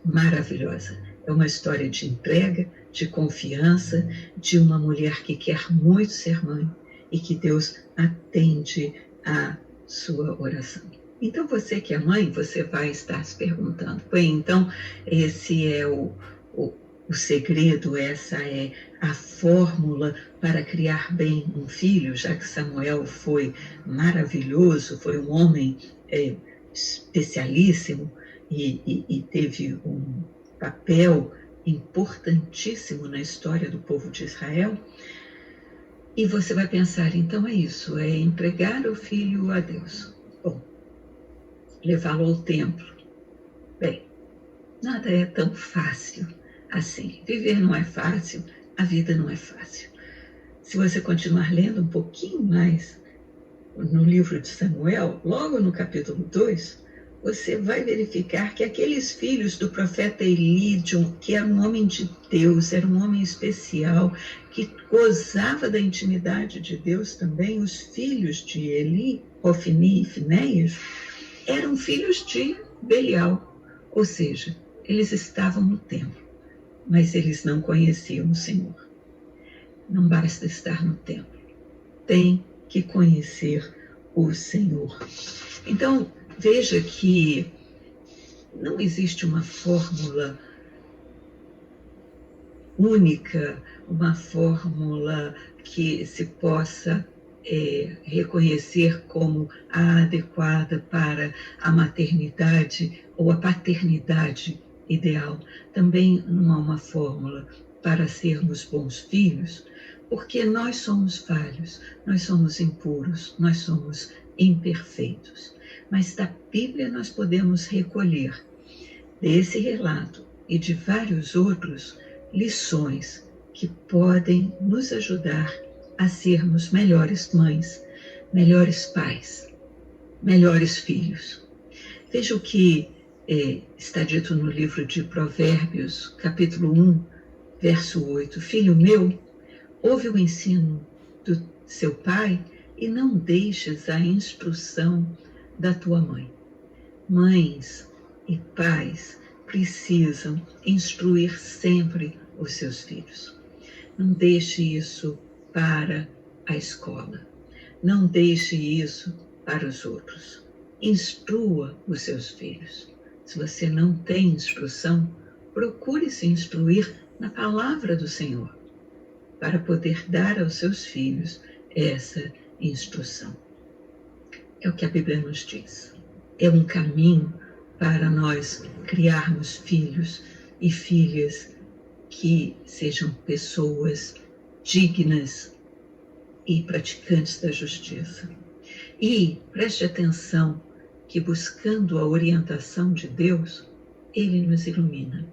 maravilhosa. É uma história de entrega, de confiança, de uma mulher que quer muito ser mãe e que Deus atende a sua oração. Então você que é mãe, você vai estar se perguntando, bem, então esse é o segredo, essa é a fórmula para criar bem um filho, já que Samuel foi maravilhoso, foi um homem especialíssimo e teve um papel importantíssimo na história do povo de Israel. E você vai pensar, então é isso, é entregar o filho a Deus. Bom, levá-lo ao templo. Bem, nada é tão fácil assim. Viver não é fácil, a vida não é fácil. Se você continuar lendo um pouquinho mais no livro de Samuel, logo no capítulo 2, você vai verificar que aqueles filhos do profeta Eli, que era um homem de Deus, era um homem especial, que gozava da intimidade de Deus também, os filhos de Eli, Ofni e Finéias, eram filhos de Belial, ou seja, eles estavam no templo, mas eles não conheciam o Senhor. Não basta estar no templo. Tem que conhecer o Senhor. Então, veja que não existe uma fórmula única, uma fórmula que se possa reconhecer como a adequada para a maternidade ou a paternidade ideal. Também não há uma fórmula para sermos bons filhos, porque nós somos falhos, nós somos impuros, nós somos imperfeitos. Mas da Bíblia nós podemos recolher desse relato e de vários outros lições que podem nos ajudar a sermos melhores mães, melhores pais, melhores filhos. Veja o que está dito no livro de Provérbios, capítulo 1, verso 8. Filho meu, ouve o ensino do seu pai e não deixes a instrução da tua mãe. Mães e pais precisam instruir sempre os seus filhos. Não deixe isso para a escola. Não deixe isso para os outros. Instrua os seus filhos. Se você não tem instrução, procure se instruir na palavra do Senhor, para poder dar aos seus filhos essa instrução. É o que a Bíblia nos diz. É um caminho para nós criarmos filhos e filhas que sejam pessoas dignas e praticantes da justiça. E preste atenção que, buscando a orientação de Deus, Ele nos ilumina.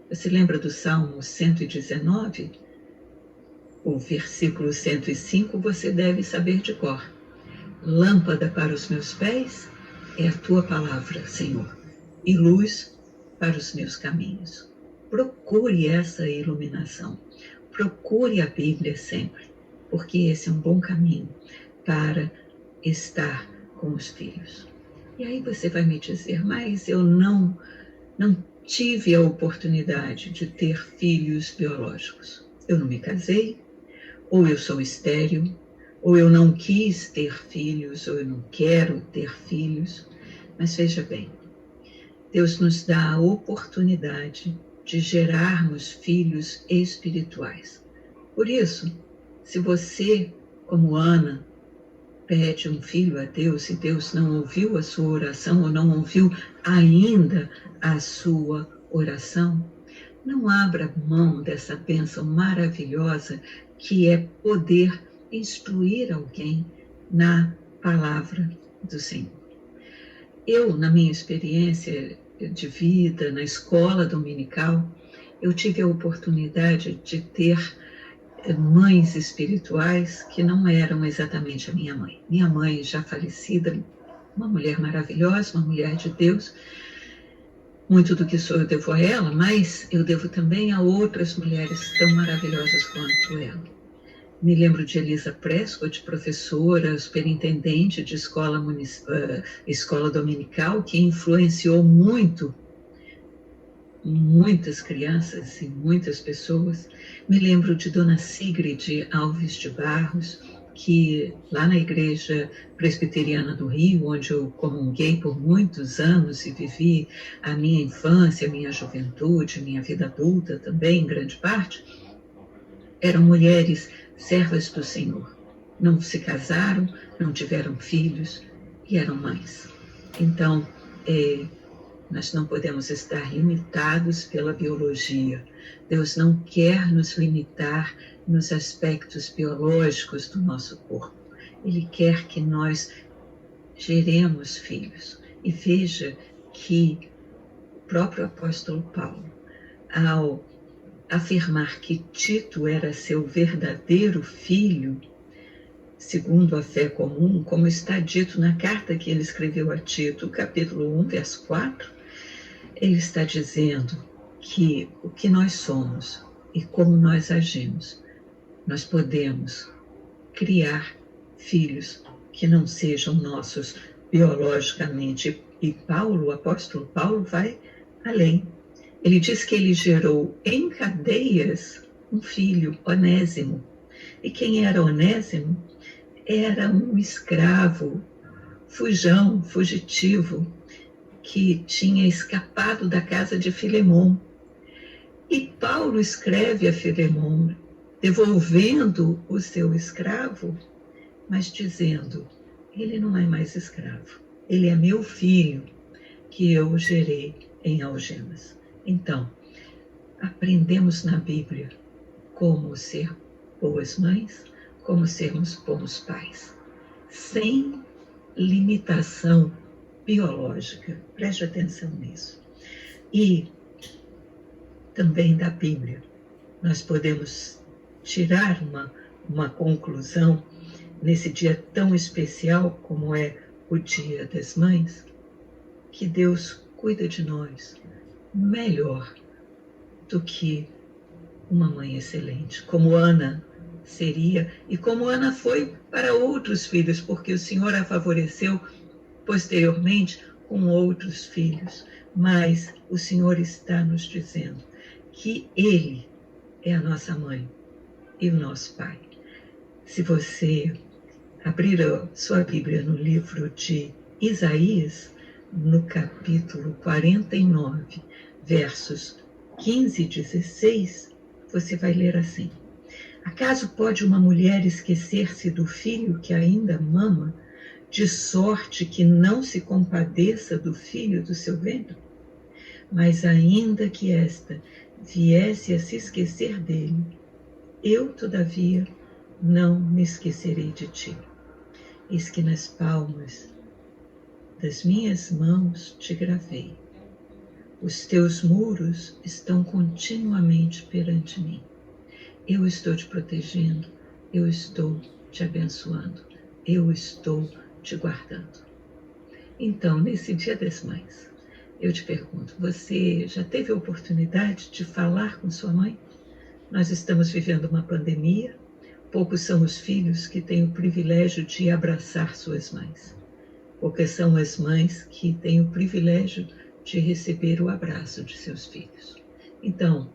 Você lembra do Salmo 119? O versículo 105 você deve saber de cor. Lâmpada para os meus pés é a tua palavra, Senhor, e luz para os meus caminhos. Procure essa iluminação. Procure a Bíblia sempre, porque esse é um bom caminho para estar com os filhos. E aí você vai me dizer, mas eu não tive a oportunidade de ter filhos biológicos. Eu não me casei, ou eu sou estéril, ou eu não quis ter filhos, ou eu não quero ter filhos. Mas veja bem, Deus nos dá a oportunidade de gerarmos filhos espirituais. Por isso, se você, como Ana, pede um filho a Deus e Deus não ouviu a sua oração ou não ouviu ainda a sua oração, não abra mão dessa bênção maravilhosa que é poder instruir alguém na palavra do Senhor. Eu, na minha experiência de vida, na escola dominical, eu tive a oportunidade de ter mães espirituais que não eram exatamente a minha mãe. Minha mãe, já falecida, uma mulher maravilhosa, uma mulher de Deus. Muito do que sou eu devo a ela, mas eu devo também a outras mulheres tão maravilhosas quanto ela. Me lembro de Elisa Prescott, professora, superintendente de escola dominical, que influenciou muitas crianças e muitas pessoas. Me lembro de Dona Sigrid Alves de Barros, que lá na Igreja Presbiteriana do Rio, onde eu comunguei por muitos anos e vivi a minha infância, a minha juventude, minha vida adulta também, em grande parte, eram mulheres servas do Senhor. Não se casaram, não tiveram filhos e eram mães. Então, nós não podemos estar limitados pela biologia. Deus não quer nos limitar nos aspectos biológicos do nosso corpo. Ele quer que nós geremos filhos. E veja que o próprio apóstolo Paulo, ao afirmar que Tito era seu verdadeiro filho, segundo a fé comum, como está dito na carta que ele escreveu a Tito, capítulo 1, verso 4, ele está dizendo que o que nós somos e como nós agimos, nós podemos criar filhos que não sejam nossos biologicamente. E Paulo, o apóstolo Paulo, vai além. Ele diz que ele gerou em cadeias um filho, Onésimo, E quem era Onésimo? Era um escravo, fugitivo, que tinha escapado da casa de Filemon. E Paulo escreve a Filemon, devolvendo o seu escravo, mas dizendo: ele não é mais escravo, ele é meu filho, que eu gerei em algemas. Então, aprendemos na Bíblia como ser boas mães, como sermos bons pais, sem limitação biológica. Preste atenção nisso. E também da Bíblia, nós podemos tirar uma conclusão nesse dia tão especial como é o Dia das Mães, que Deus cuida de nós melhor do que uma mãe excelente, como Ana seria e como Ana foi para outros filhos, porque o Senhor a favoreceu posteriormente com outros filhos. Mas o Senhor está nos dizendo que Ele é a nossa mãe e o nosso pai. Se você abrir a sua Bíblia no livro de Isaías, no capítulo 49, versos 15 e 16, você vai ler assim: acaso pode uma mulher esquecer-se do filho que ainda mama, de sorte que não se compadeça do filho do seu ventre? Mas ainda que esta viesse a se esquecer dele, eu, todavia, não me esquecerei de ti. Eis que nas palmas das minhas mãos te gravei. Os teus muros estão continuamente perante mim. Eu estou te protegendo, eu estou te abençoando, eu estou te guardando. Então, nesse Dia das Mães, eu te pergunto, você já teve a oportunidade de falar com sua mãe? Nós estamos vivendo uma pandemia, poucos são os filhos que têm o privilégio de abraçar suas mães. Poucas são as mães que têm o privilégio de receber o abraço de seus filhos. Então,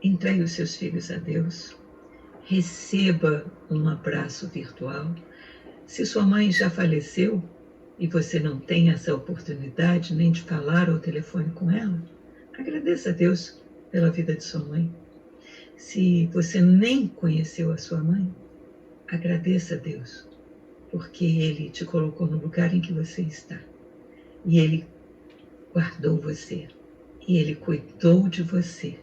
entregue os seus filhos a Deus, receba um abraço virtual. Se sua mãe já faleceu e você não tem essa oportunidade nem de falar ao telefone com ela, agradeça a Deus pela vida de sua mãe. Se você nem conheceu a sua mãe, agradeça a Deus, porque Ele te colocou no lugar em que você está. E Ele guardou você. E Ele cuidou de você.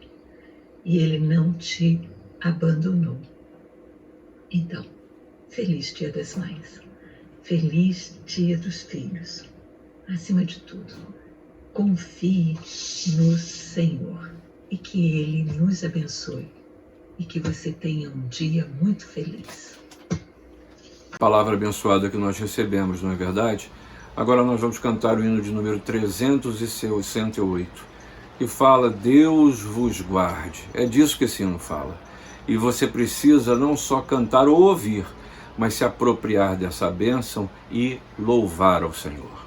E Ele não te abandonou. Então, feliz Dia das Mães. Feliz Dia dos Filhos. Acima de tudo, confie no Senhor e que Ele nos abençoe e que você tenha um dia muito feliz. Palavra abençoada que nós recebemos, não é verdade? Agora nós vamos cantar o hino de número 368, que fala: Deus vos guarde. É disso que esse hino fala. E você precisa não só cantar ou ouvir, mas se apropriar dessa bênção e louvar ao Senhor.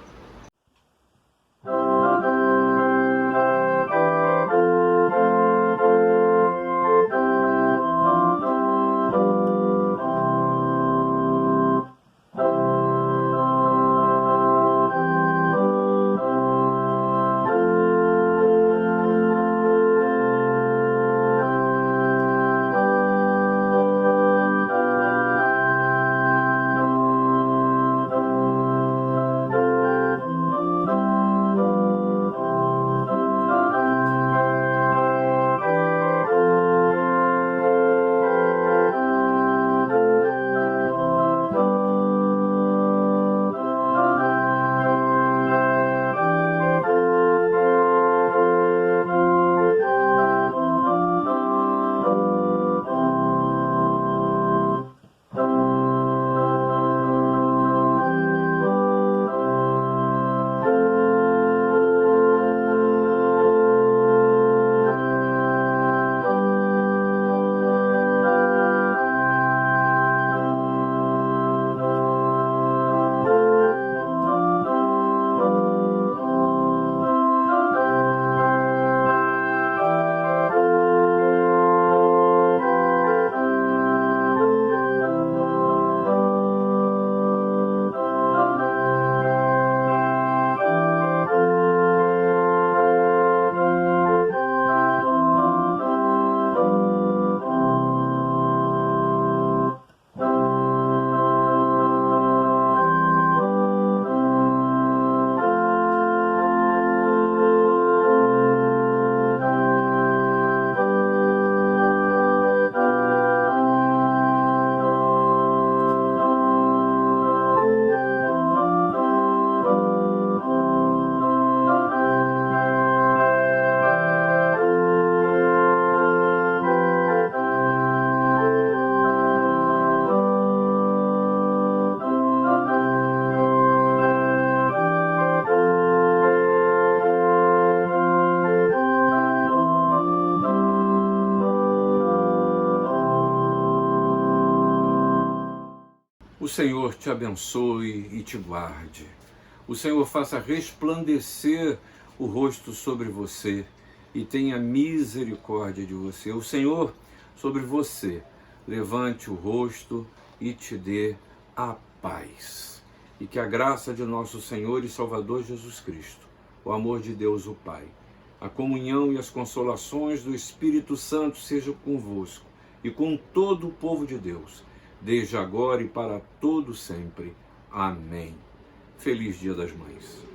Senhor te abençoe e te guarde. O Senhor faça resplandecer o rosto sobre você e tenha misericórdia de você. O Senhor sobre você levante o rosto e te dê a paz. E que a graça de nosso Senhor e Salvador Jesus Cristo, o amor de Deus o Pai, a comunhão e as consolações do Espírito Santo sejam convosco e com todo o povo de Deus, desde agora e para todo sempre. Amém. Feliz Dia das Mães.